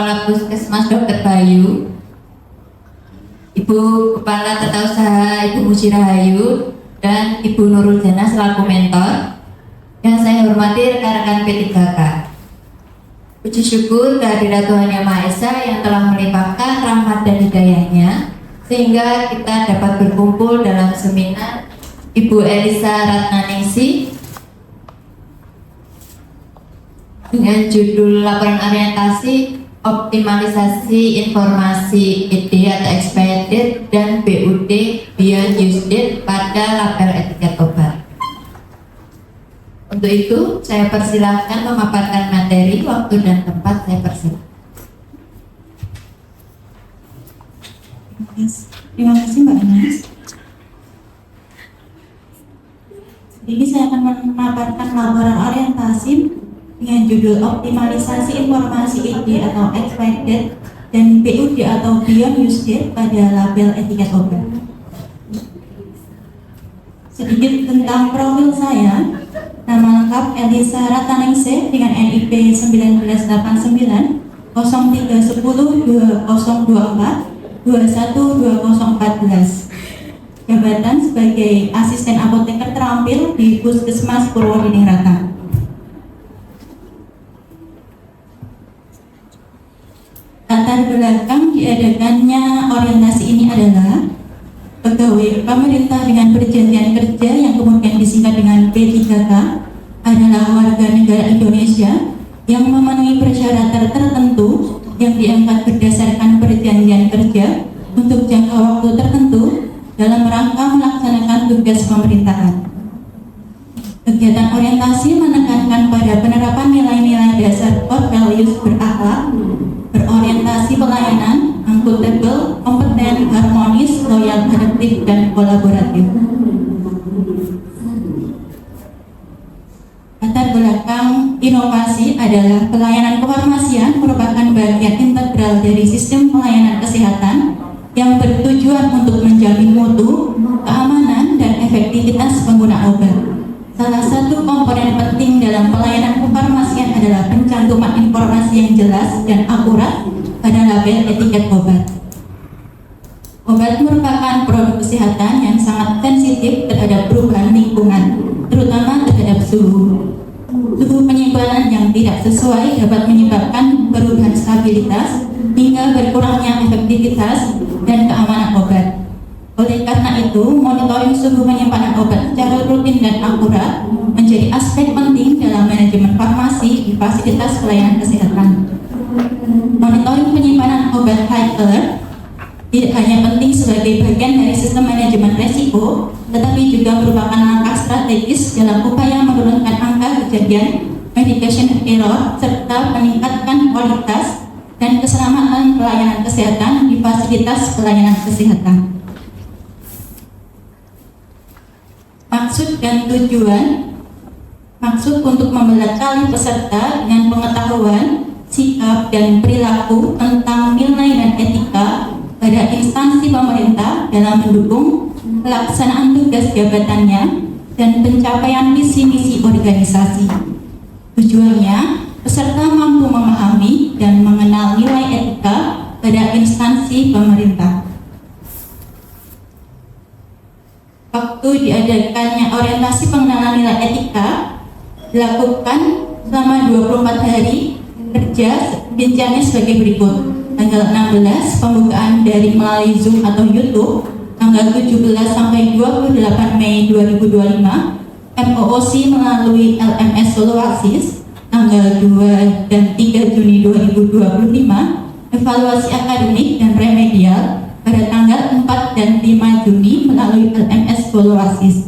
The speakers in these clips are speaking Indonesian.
Kepala Puskesmas Dr. Bayu, Ibu Kepala Tata Usaha Ibu Muji Rahayu, dan Ibu Nurul Jana selaku mentor. Yang saya hormati rekan-rekan P3K. Puji syukur kehadirat Tuhan Yang Maha Esa yang telah melimpahkan rahmat dan hidayahnya sehingga kita dapat berkumpul dalam seminar Ibu Elisa Ratnaningsih dengan judul laporan orientasi optimalisasi informasi ED atau expired date dan BUD beyond use date pada label etiket obat. Untuk itu saya persilahkan memaparkan materi, waktu dan tempat saya persilahkan. Terima kasih Mbak Ines. Jadi saya akan memaparkan laporan orientasi dengan judul optimalisasi informasi ED atau expired date dan BUD atau beyond use date pada label etiket obat. Sedikit tentang profil saya. Nama lengkap Elisa Ratnaningsih dengan NIP 1989 0310 2024 212014. Jabatan sebagai asisten apoteker terampil di Puskesmas Purwodiningrat. Latar belakang diadakannya orientasi ini adalah pegawai pemerintah dengan perjanjian kerja yang kemudian disingkat dengan P3K adalah warga negara Indonesia yang memenuhi persyaratan tertentu yang diangkat berdasarkan perjanjian kerja untuk jangka waktu tertentu dalam rangka melaksanakan tugas pemerintahan. Kegiatan orientasi menekankan pada penerapan nilai-nilai dasar core values berakhlak, berorientasi pelayanan, akuntabel, kompeten, harmonis, loyal, adaptif, dan kolaboratif. Latar belakang inovasi adalah pelayanan kefarmasian merupakan bagian integral dari sistem pelayanan kesehatan yang bertujuan untuk menjamin mutu, keamanan, dan efektivitas pengguna obat. Salah satu komponen penting dalam pelayanan kefarmasian adalah pencantuman informasi yang jelas dan akurat pada label etiket obat. Obat merupakan produk kesehatan yang sangat sensitif terhadap perubahan lingkungan, terutama terhadap suhu. Suhu penyimpanan yang tidak sesuai dapat menyebabkan perubahan stabilitas hingga berkurangnya efektivitas dan keamanan obat. Oleh karena itu, monitoring suhu penyimpanan obat secara rutin dan akurat menjadi aspek penting dalam manajemen farmasi di fasilitas pelayanan kesehatan. Monitoring penyimpanan obat high alert tidak hanya penting sebagai bagian dari sistem manajemen resiko, tetapi juga merupakan langkah strategis dalam upaya menurunkan angka kejadian medication error serta meningkatkan kualitas dan keselamatan pelayanan kesehatan di fasilitas pelayanan kesehatan. Maksud dan tujuan. Maksud untuk membekali peserta dengan pengetahuan, sikap, dan perilaku tentang nilai dan etika pada instansi pemerintah dalam mendukung pelaksanaan tugas jabatannya dan pencapaian visi-misi organisasi. Tujuannya, peserta mampu memahami dan mengenal nilai etika pada instansi pemerintah. Waktu diadakannya orientasi pengenalan nilai etika dilakukan selama 24 hari kerja, rinciannya sebagai berikut. Tanggal 16 pembukaan dari melalui Zoom atau YouTube, tanggal 17 sampai 28 Mei 2025 MOOC melalui LMS Soloasis, tanggal 2 dan 3 Juni 2025 evaluasi akademik dan remedial pada tanggal 4 dan 5 Juni melalui LMS Soloasis.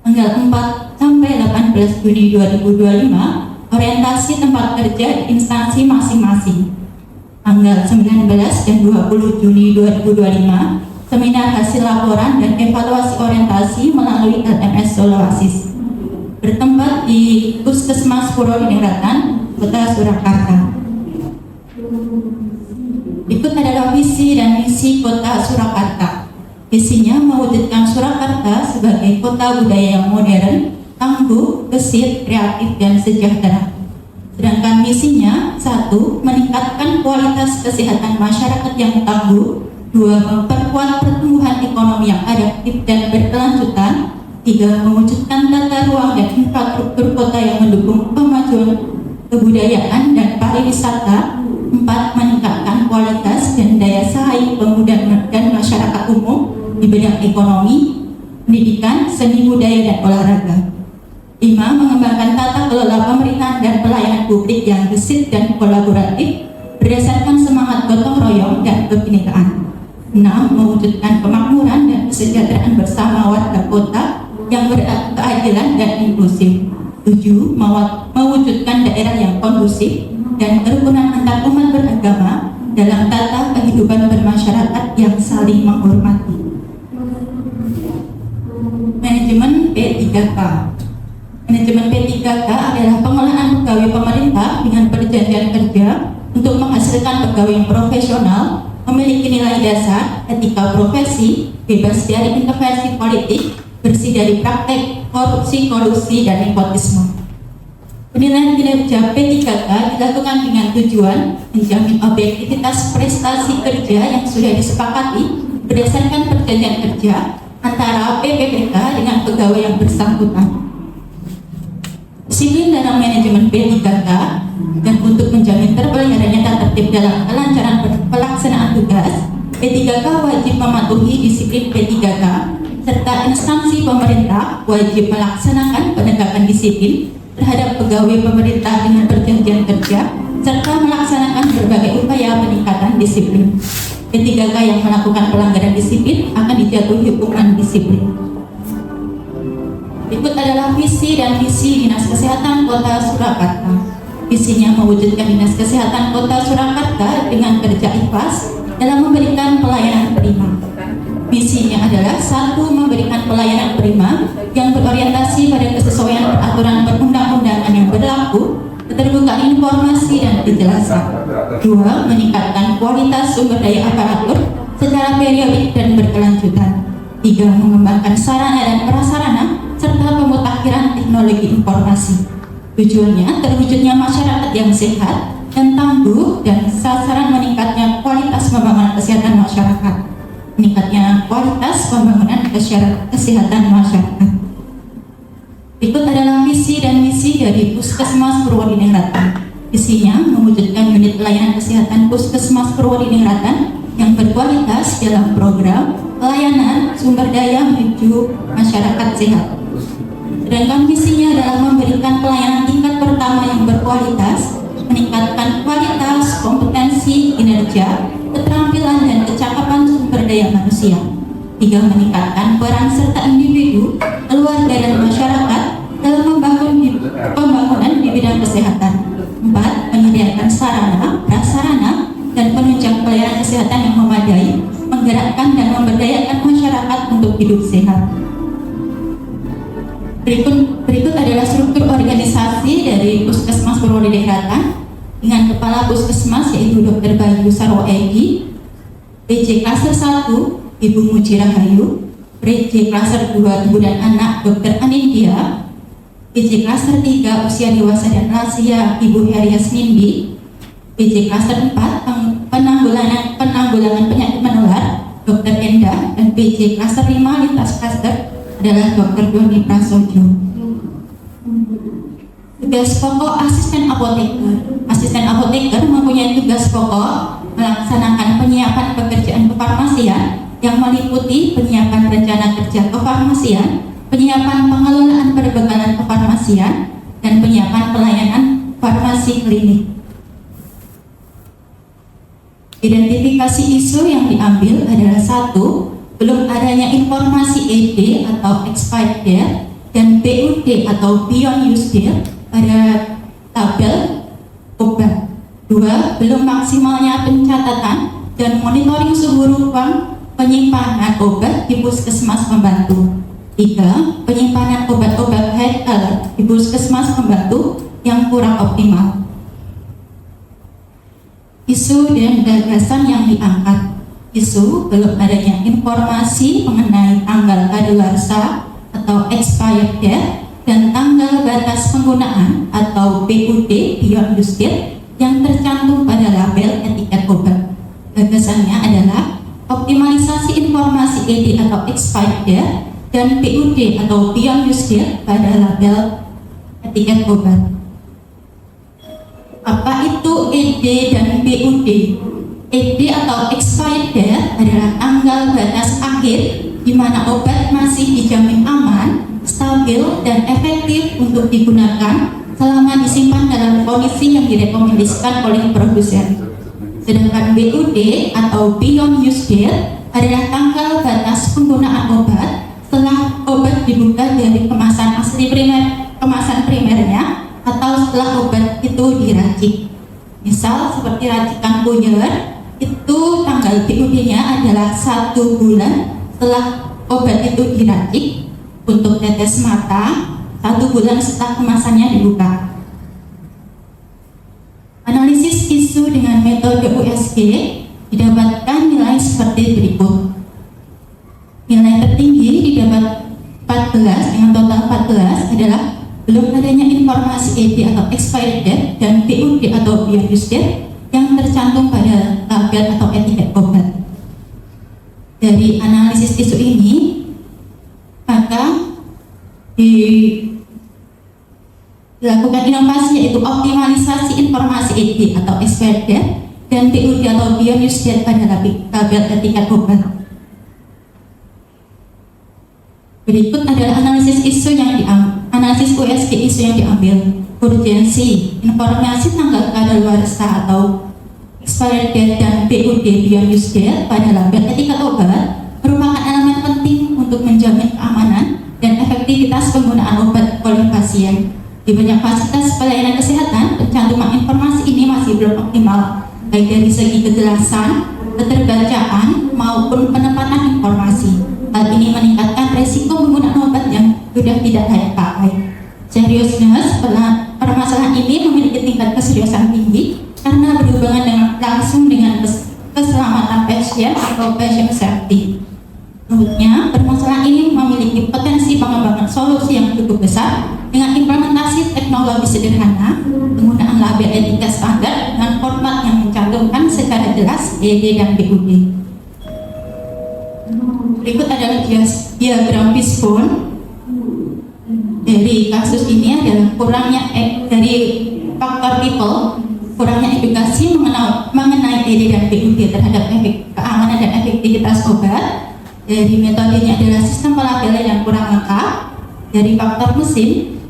Tanggal 4 sampai 18 Juni 2025 orientasi tempat kerja di instansi masing-masing. Tanggal 19 dan 20 Juni 2025 seminar hasil laporan dan evaluasi orientasi melalui LMS Soloasis. Bertempat di Puskesmas Purwodiningrat, Kota Surakarta. Berikut adalah visi dan misi Kota Surakarta. Visinya mewujudkan Surakarta sebagai kota budaya yang modern, tangguh, gesit, kreatif, dan sejahtera. Sedangkan misinya, 1. Meningkatkan kualitas kesehatan masyarakat yang tangguh. 2. Memperkuat pertumbuhan ekonomi yang adaptif dan berkelanjutan. 3. Mewujudkan tata ruang dan infrastruktur kota yang mendukung kemajuan kebudayaan dan pariwisata. 4. Meningkatkan kualitas dan daya saing pemuda dan masyarakat umum di bidang ekonomi, pendidikan, seni budaya, dan olahraga. 5. Mengembangkan tata kelola pemerintahan dan pelayanan publik yang gesit dan kolaboratif berdasarkan semangat gotong royong dan kebinekaan. 6. Mewujudkan kemakmuran dan kesejahteraan bersama warga kota yang berkeadilan dan inklusif. 7. Mewujudkan daerah yang kondusif dan kerukunan antar umat beragama dalam tata kehidupan bermasyarakat yang saling menghormati. Manajemen P3K. Manajemen P3K adalah pengolahan pegawai pemerintah dengan perjanjian kerja untuk menghasilkan pegawai yang profesional, memiliki nilai dasar, etika profesi, bebas dari intervensi politik, bersih dari praktek korupsi, kolusi, dan nepotisme. Penilaian kinerja P3K dilakukan dengan tujuan menjamin objektivitas prestasi kerja yang sudah disepakati berdasarkan perjanjian kerja antara PPPK dengan pegawai yang bersangkutan. Disiplin dalam manajemen P3K dan untuk menjamin terpeliharaannya tata tertib dalam kelancaran pelaksanaan tugas, P3K wajib mematuhi disiplin P3K serta instansi pemerintah wajib melaksanakan penegakan disiplin terhadap pegawai pemerintah dengan perjanjian kerja serta melaksanakan berbagai upaya peningkatan disiplin. P3K yang melakukan pelanggaran disiplin akan dijatuhi hukuman disiplin. Berikut adalah visi dan misi Dinas Kesehatan Kota Surakarta. Visinya mewujudkan Dinas Kesehatan Kota Surakarta dengan kerja ikhlas dalam memberikan pelayanan prima. Misinya adalah 1. Memberikan pelayanan prima yang berorientasi pada kesesuaian peraturan perundang-undangan yang berlaku, keterbukaan informasi dan kejelasan. 2. Meningkatkan kualitas sumber daya aparatur secara periodik dan berkelanjutan. 3. Mengembangkan sarana dan prasarana serta pemutakhiran teknologi informasi. Tujuannya terwujudnya masyarakat yang sehat dan tangguh dan sasaran meningkatnya kualitas pembangunan kesehatan masyarakat. Meningkatnya kualitas pembangunan kesehatan masyarakat. Berikut adalah visi dan misi dari Puskesmas Purwodiningrat. Visinya mewujudkan unit pelayanan kesehatan Puskesmas Purwodiningrat yang berkualitas dalam program pelayanan sumber daya menuju masyarakat sehat. Sedangkan misinya adalah memberikan pelayanan tingkat pertama yang berkualitas, meningkatkan kualitas, kompetensi, kinerja, keterampilan, dan kecakapan sumber daya manusia. 3. Meningkatkan peran serta individu, keluarga, dan masyarakat dalam pembangunan di bidang kesehatan. 4. Menyediakan sarana, prasarana, dan penunjang pelayanan kesehatan yang memadai, menggerakkan dan memberdayakan masyarakat untuk hidup sehat. Berikut adalah struktur organisasi dari Puskesmas Purwodiningrat dengan Kepala Puskesmas yaitu Dr. Bayu Sarwo Egi, PJ Klaster 1 Ibu Muji Rahayu, PJ Klaster 2 Ibu dan Anak Dr. Anindya, PJ Klaster 3 Usia Dewasa dan Lansia Ibu Herias Nindi, PJ Klaster 4 Penanggulangan Penyakit Menular Dr. Enda, dan PJ Klaster 5 Lintas Klaster adalah Dr. Doni Prasojo. Tugas pokok asisten apoteker. Asisten apoteker mempunyai tugas pokok melaksanakan penyiapan pekerjaan kefarmasian yang meliputi penyiapan rencana kerja kefarmasian, penyiapan pengelolaan perbekalan kefarmasian, dan penyiapan pelayanan farmasi klinik. Identifikasi isu yang diambil adalah 1. Belum adanya informasi ED atau expired date dan BUD atau beyond use date pada tabel obat. 2. Belum maksimalnya pencatatan dan monitoring suhu ruang penyimpanan obat di puskesmas pembantu. 3. Penyimpanan obat-obat health alert di puskesmas pembantu yang kurang optimal. Isu dan gagasan yang diangkat. Isu belum adanya informasi mengenai tanggal kadaluarsa atau expired date dan tanggal batas penggunaan atau BUD (Beyond Use Date) yang tercantum pada label etiket obat. Gagasannya adalah optimalisasi informasi ED atau expired date dan BUD atau Beyond Use Date pada label etiket obat. Apa itu ED dan BUD? ED atau expired date adalah tanggal batas akhir di mana obat masih dijamin aman, stabil, dan efektif untuk digunakan selama disimpan dalam kondisi yang direkomendasikan oleh produsen. Sedangkan BUD atau Beyond Use Date adalah tanggal batas penggunaan obat setelah obat dibuka dari kemasan primernya atau setelah obat itu diracik. Misal seperti racikan puyer, itu tanggal BUD-nya adalah 1 bulan setelah obat itu diracik. Untuk tetes mata, 1 bulan setelah kemasannya dibuka. Analisis isu dengan metode USG didapatkan nilai seperti berikut. Nilai tertinggi didapat 14 dengan total 14 adalah belum adanya informasi ED atau expired date dan BUD atau Beyond Use Date yang tercantum pada label atau etiket obat. Dari analisis isu ini, maka dilakukan inovasi yaitu optimalisasi informasi ED atau expired date dan BUD atau Beyond Use Date pada label etiket obat. Berikut adalah analisis isu yang analisis USG isu yang diambil. Urgensi, informasi tanggal kadaluarsa atau expired date dan BUD Beyond Use Date pada label etiket obat merupakan elemen penting untuk menjamin keamanan dan efektivitas penggunaan obat oleh pasien. Di banyak fasilitas pelayanan kesehatan, pencantuman informasi ini masih belum optimal, baik dari segi kejelasan, keterbacaan, maupun penempatan informasi. Hal ini meningkatkan resiko penggunaan obat yang sudah tidak layak pakai. Seriusness permasalahan ini memiliki tingkat keseriusan tinggi karena berhubungan langsung dengan keselamatan pasien atau patient safety. Menurutnya, permasalahan ini memiliki potensi pengembangan solusi yang cukup besar dengan implementasi teknologi sederhana, penggunaan label etiket standar dengan format yang mencantumkan secara jelas ED dan BUD. Berikut adalah diagram fishbone. Dari kasus ini adalah kurangnya dari faktor people, kurangnya edukasi mengenai ED dan BUD terhadap keamanan dan efektivitas obat. Dari metodenya adalah sistem pelabelan yang kurang lengkap. Dari faktor mesin,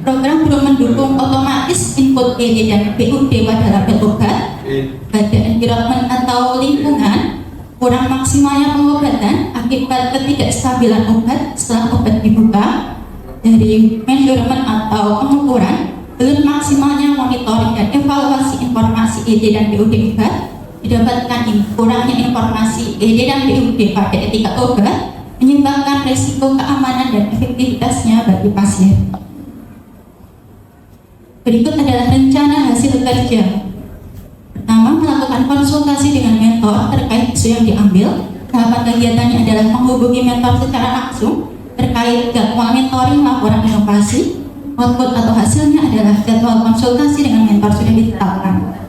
program belum mendukung otomatis input ED dan BUD pada label obat. Pada environment atau lingkungan, kurang maksimalnya pengobatan akibat ketidakstabilan obat setelah obat dibuka. Dari measurement atau pengukuran, belum maksimalnya monitoring dan evaluasi informasi ED dan BUD obat. Didapatkan kurangnya informasi ED dan BUD pada etiket obat menyebabkan risiko keamanan dan efektivitasnya bagi pasien. Berikut adalah rencana hasil kerja. Pertama, melakukan konsultasi dengan mentor terkait isu yang diambil. Tahapan kegiatannya adalah menghubungi mentor secara langsung terkait jadwal mentoring laporan inovasi. Output atau hasilnya adalah jadwal konsultasi dengan mentor sudah ditetapkan.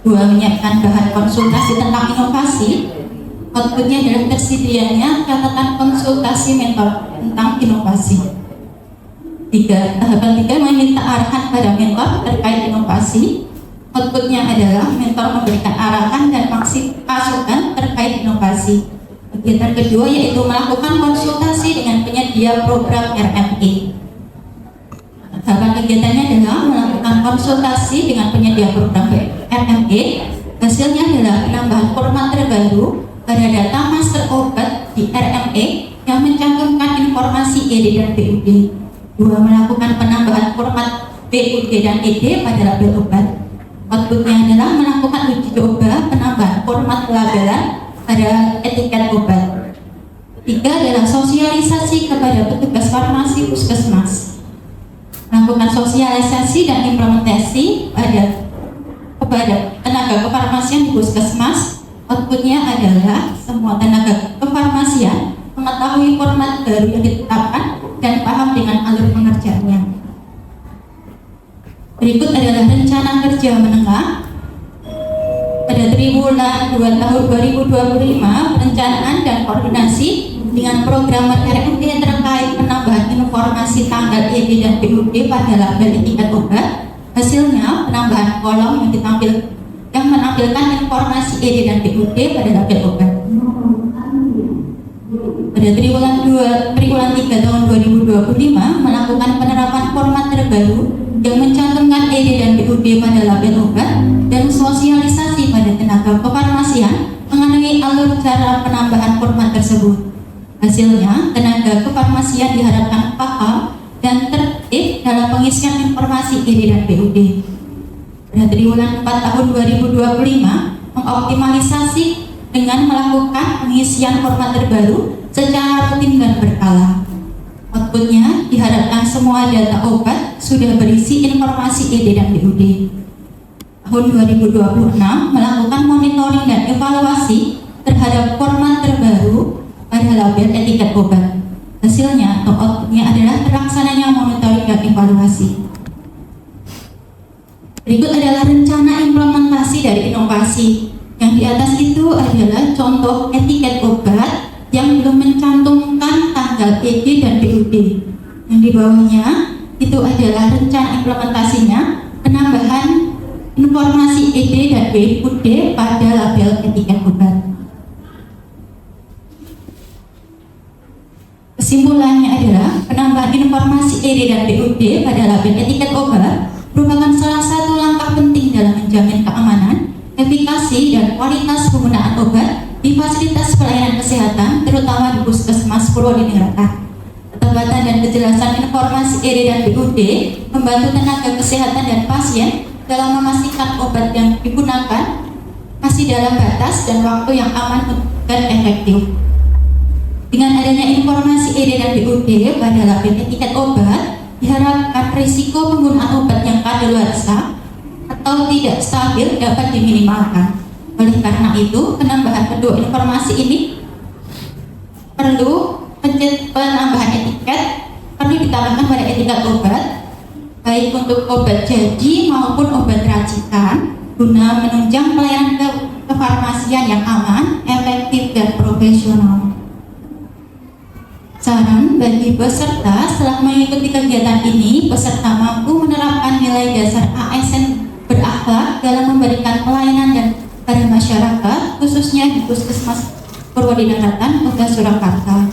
2. Menyiapkan bahan konsultasi tentang inovasi. Outputnya adalah tersedianya catatan konsultasi mentor tentang inovasi. 3. Tahapan 3, meminta arahan pada mentor terkait inovasi. Outputnya adalah mentor memberikan arahan dan masukan terkait inovasi. Kegiatan kedua yaitu melakukan konsultasi dengan penyedia program RME. Tahapan kegiatannya adalah melakukan konsultasi dengan penyedia program RME. Hasilnya adalah penambahan format terbaru pada data master obat di RME yang mencantumkan informasi ED dan BUD. 2. Melakukan penambahan format BUD dan ED pada label obat. Outputnya adalah melakukan uji coba penambahan format pelabelan pada etiket obat. 3 adalah sosialisasi kepada petugas farmasi puskesmas. Melakukan sosialisasi dan implementasi kepada tenaga kefarmasian di puskesmas. Outputnya adalah semua tenaga kefarmasian mengetahui format baru yang ditetapkan dan paham dengan alur pengerjaannya. Berikut adalah rencana kerja menengah pada triwulan 2 tahun 2025, perencanaan dan koordinasi dengan programmer RUD terkait penambahan informasi tanggal ED dan BUD pada label etiket obat. Hasilnya penambahan kolom yang menampilkan informasi ED dan BUD pada label obat. Pada triwulan 3 tahun 2025 melakukan penerapan format terbaru yang mencantumkan ED dan BUD pada label obat dan sosialisasi pada tenaga kefarmasian mengenai alur cara penambahan format tersebut. Hasilnya, tenaga kefarmasian diharapkan paham dan tertib dalam pengisian informasi ED dan BUD. Pada triwulan 4 tahun 2025 mengoptimalisasi dengan melakukan pengisian format terbaru secara rutin dan berkala. Outputnya diharapkan semua data obat sudah berisi informasi ED dan BUD. Tahun 2026 melakukan monitoring dan evaluasi terhadap format terbaru pada label etiket obat. Hasilnya atau outputnya adalah terlaksananya monitoring dan evaluasi. Berikut adalah rencana implementasi dari inovasi. Yang di atas itu adalah contoh etiket obat yang belum mencantumkan tanggal ED dan BUD. Yang di bawahnya itu adalah rencana implementasinya, penambahan informasi ED dan BUD pada label etiket obat. Kesimpulannya adalah penambahan informasi ED dan BUD pada label etiket obat merupakan salah satu langkah penting dalam menjamin keamanan, efikasi, dan kualitas penggunaan obat di fasilitas pelayanan kesehatan, terutama di Puskesmas Purwodiningrat. Ketepatan dan kejelasan informasi ED dan BUD membantu tenaga kesehatan dan pasien dalam memastikan obat yang digunakan masih dalam batas dan waktu yang aman dan efektif. Dengan adanya informasi ED dan BUD pada label etiket obat, diharapkan risiko penggunaan obat yang kadaluarsa atau tidak stabil dapat diminimalkan. Oleh karena itu, penambahan kedua informasi ini penambahan etiket perlu ditambahkan pada etiket obat, baik untuk obat jadi maupun obat racikan, guna menunjang pelayanan kefarmasian yang aman, efektif, dan profesional. Saran bagi peserta, setelah mengikuti kegiatan ini, peserta mampu menerapkan nilai dasar ASN berakhlak dalam memberikan pelayanan dan pada masyarakat, khususnya di Puskesmas Purwodiningrat, Kota Surakarta.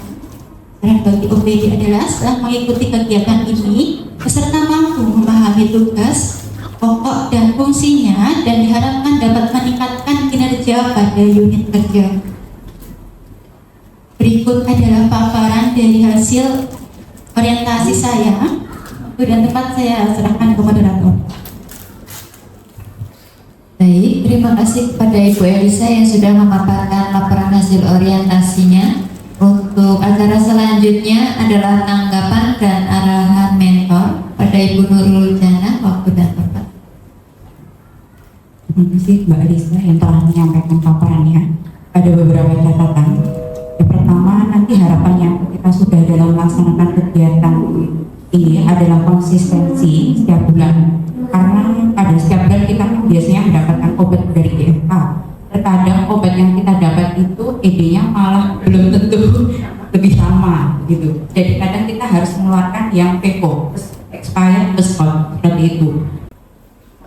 Saran bagi OPD adalah setelah mengikuti kegiatan ini, peserta mampu memahami tugas, pokok dan fungsinya, dan diharapkan dapat meningkatkan kinerja pada unit kerja. Berikut adalah paparan dari hasil orientasi saya. Waktu dan tempat saya serahkan ke moderator. Baik, terima kasih kepada Ibu Elisa yang sudah memaparkan laporan hasil orientasinya. Untuk acara selanjutnya adalah tanggapan dan arahan mentor pada Ibu Nurul Jana. Waktu dan tempat. Terima kasih Mbak Elisa yang telah menyampaikan paparannya. Ada beberapa catatan. Yang pertama, nanti harapannya kita sudah dalam melaksanakan kegiatan ini adalah konsistensi setiap bulan, karena pada setiap bulan kita biasanya mendapatkan obat dari GFK. Terkadang obat yang kita dapat itu ED-nya malah belum tentu lebih lama gitu. Jadi kadang kita harus mengeluarkan yang PECO, expired spot, seperti itu.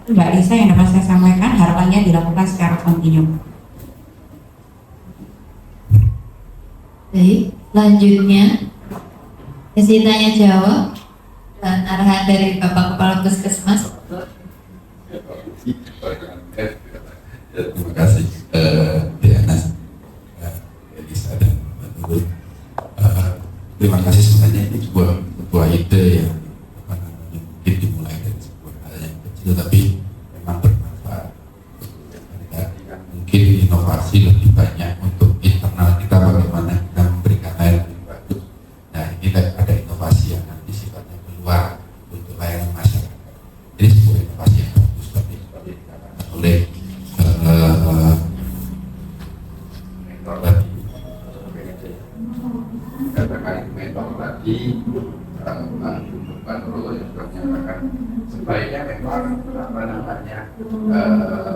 Mbak Lisa yang dapat saya sampaikan, harapannya dilakukan secara kontinu. Baik, selanjutnya sesi tanya jawab dan arahan dari Bapak Kepala Puskesmas. Terima kasih Diana, Elisa dan Mbak Nurul. Terima kasih, sebenarnya ini sebuah ide yang mungkin dimulai dari sebuah hal yang kecil tapi memang bermanfaat. Mungkin inovasi lebih banyak untuk internal kita, bagaimana kita memberikan layanan yang bagus. Nah, ini ada inovasi yang nanti sifatnya keluar untuk layanan masyarakat. Ini sebuah inovasi yang bagus seperti dikatakan oleh mentor tadi. Katakan mentor tadi Pak Nurul yang sudah menyatakan sebaiknya memang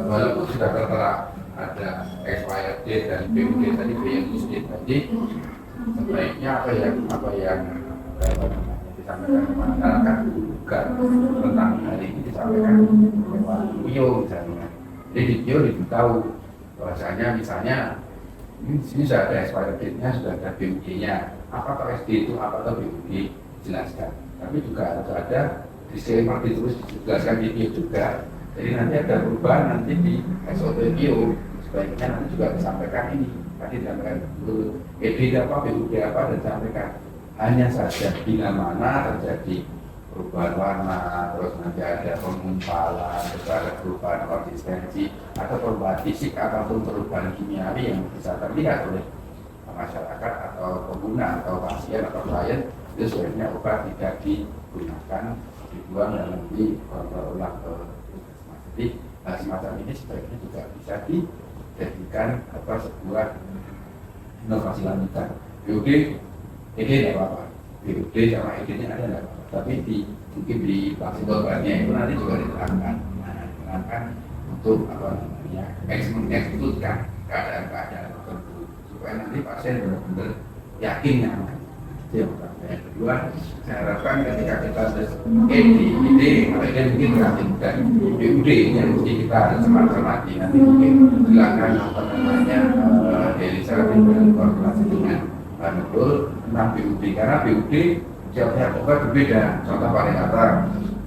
walaupun sudah tertera ada expired date dan PUD tadi tadi sebaiknya apa yang disampaikan ke masyarakat bukan tentang hari ini disampaikan lewat video misalnya. Jadi di video diberitahu bahwasanya misalnya ini sudah ada expired date-nya, sudah ada PUD-nya, apakah SD itu apakah PUD dijelaskan. Tapi juga harus ada disclaimer ditulis dijelaskan di video juga. Jadi nanti ada perubahan nanti di SOP video sebaiknya nanti juga disampaikan ini. Tadi disampaikan dulu ED apa, PUD apa dan disampaikan. Hanya saja bila mana terjadi perubahan warna, terus nanti ada penggumpalan, terus ada perubahan konsistensi atau perubahan fisik ataupun perubahan kimiawi yang bisa terlihat oleh masyarakat atau pengguna atau pasien atau klien, itu sebenarnya obat tidak digunakan, dibuang dan nanti kontrol ulang ke puskesmas. Jadi semacam ini sebaiknya juga bisa dijadikan sebuah inovasi lanjutan. PUD, ED tidak apa-apa, PUD sama ED-nya ada tidak apa-apa, tapi mungkin di vaksin obatnya itu nanti juga diterangkan untuk mengekskludkan keadaan-keadaan tertentu supaya nanti pasien benar-benar yakin nyaman. Itu yang pertama. Yang kedua, saya harapkan ketika kita ED mungkin relatif dan PUD yang mesti kita harus cermati nanti mungkin silakan Delisa berkoordinasi dengan Pak Nurul tentang PUD, karena PUD setiap obat berbeda. Contoh paling kata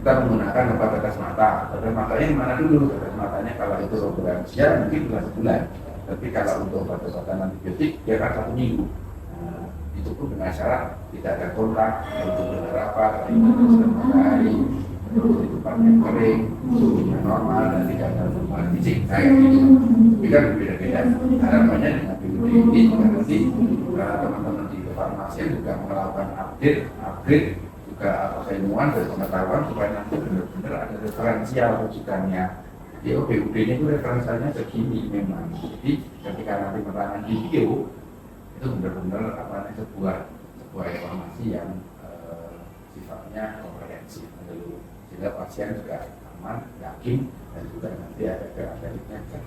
kita menggunakan obat tetes mata. Tetes matanya yang mana dulu? Tetes matanya kalau itu obat lansia mungkin bisa sebulan. Tapi kalau untuk obat-obatan antibiotik dia kan 1 minggu. Nah, itu pun dengan syarat tidak ada kontak, untuk beberapa kali matahari, terus di tempat yang kering, suhunya normal dan tidak ada perubahan fisik. Kayak gitu. Tapi kan berbeda-beda. Harapannya dengan PUD ini juga nanti teman-teman di farmasi juga melakukan upgrade juga keilmuan dan pengetahuan supaya nanti benar-benar ada referensial rujukannya. Jadi PUD-nya itu referensialnya segini memang. Jadi ketika nanti menerangkan di video itu benar-benar sebuah informasi yang sifatnya komprehensif, sehingga pasien juga aman, yakin dan juga nanti ada keadaan-keadaannya.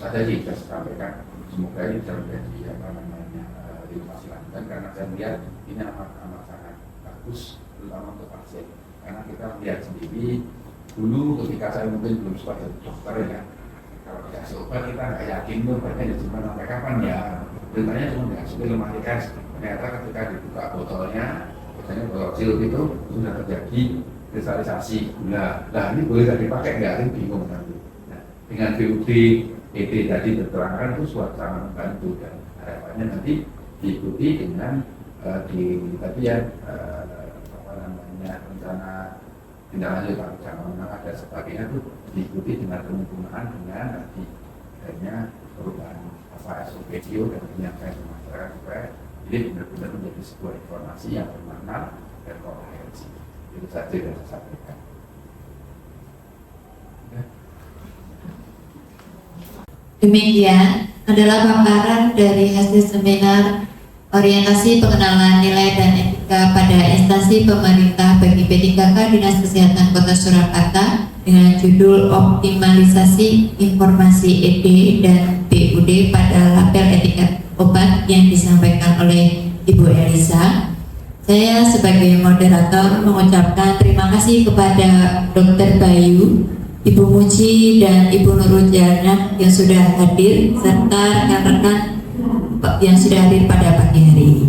Saja sih saya sampaikan, semoga ini bisa menjadi inovasi lanjutan karena saya melihat ini amat sangat bagus terutama untuk pasien, karena kita melihat sendiri dulu ketika saya mungkin belum sebagai dokter ya, kalau dikasih obat kita nggak yakin tuh obatnya cuma sampai kapan ya, beritanya cuma dikasih lemarikan, ternyata ketika dibuka botolnya biasanya botol sirup itu sudah terjadi kristalisasi gula. Nah ini boleh nggak dipakai nggak, ini bingung nanti. Nah, dengan PUD ED tadi terterangkan itu suatu sangat membantu dan harapannya nanti diikuti dengan rencana tindak lanjut rencana ada sebagainya itu diikuti dengan penggunaan dengan nanti adanya perubahan SOP video dan menyampaikan ke masyarakat supaya ini benar-benar menjadi sebuah informasi yang bermakna dan komprehensif. Itu saja yang saya sampaikan. Demikian adalah paparan dari hasil seminar orientasi pengenalan nilai dan etika pada instansi pemerintah bagi P3K Dinas Kesehatan Kota Surakarta dengan judul Optimalisasi Informasi ED dan PUD pada label etika obat yang disampaikan oleh Ibu Elisa. Saya sebagai moderator mengucapkan terima kasih kepada Dr. Bayu, Ibu Muci dan Ibu Nurul Jana yang sudah hadir serta rekan-rekan yang sudah hadir pada pagi hari ini.